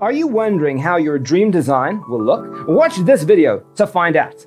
Are you wondering how your dream design will look? Watch this video to find out.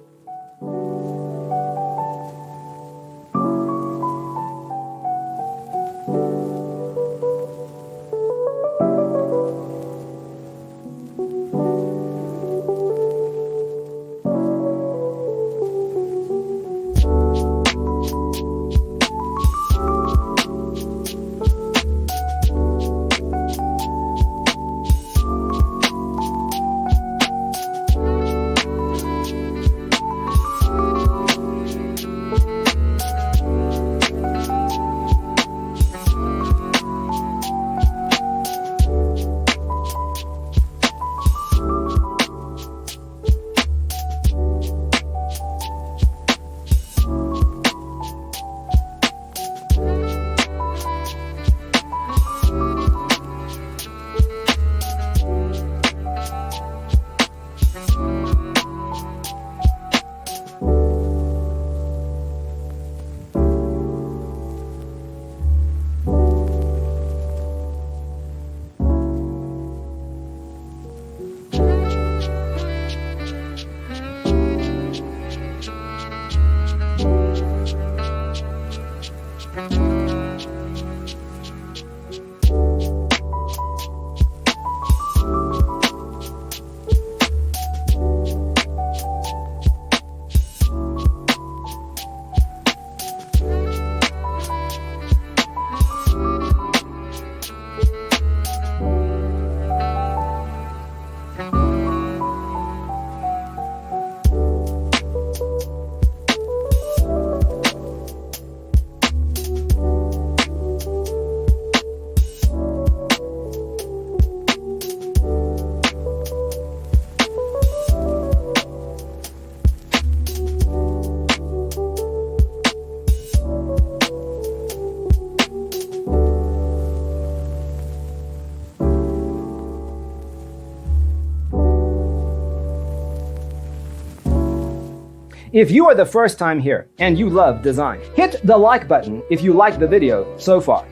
If you are the first time here and you love design, hit the like button if you like the video so far.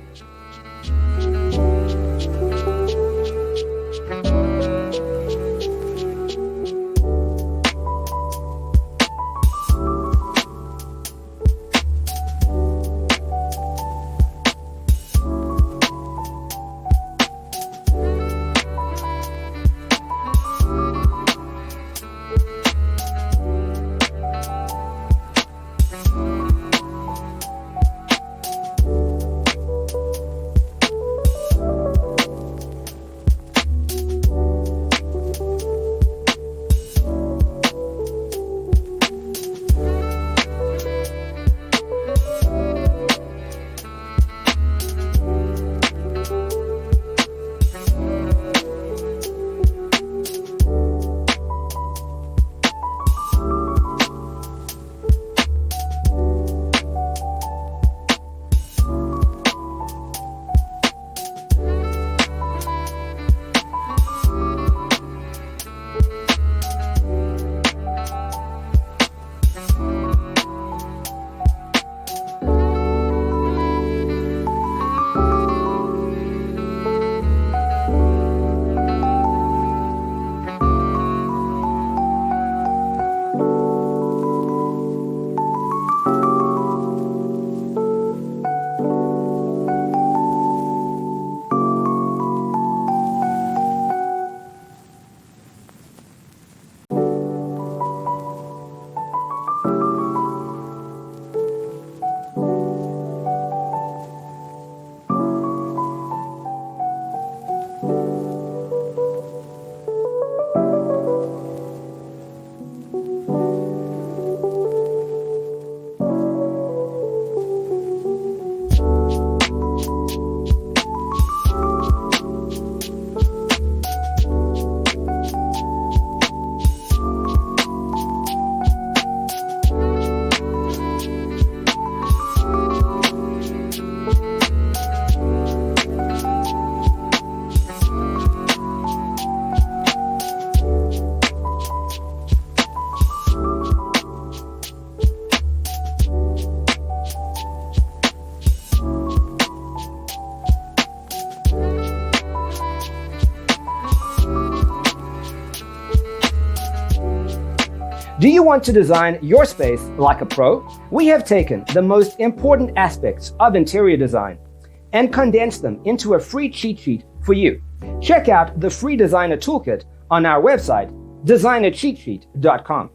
Do you want to design your space like a pro? We have taken the most important aspects of interior design and condensed them into a free cheat sheet for you. Check out the free designer toolkit on our website, designercheatsheet.com.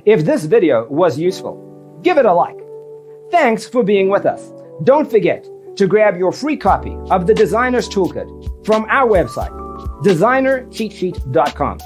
If this video was useful, give it a like. Thanks for being with us. Don't forget to grab your free copy of the Designer's Toolkit from our website, designercheatsheet.com.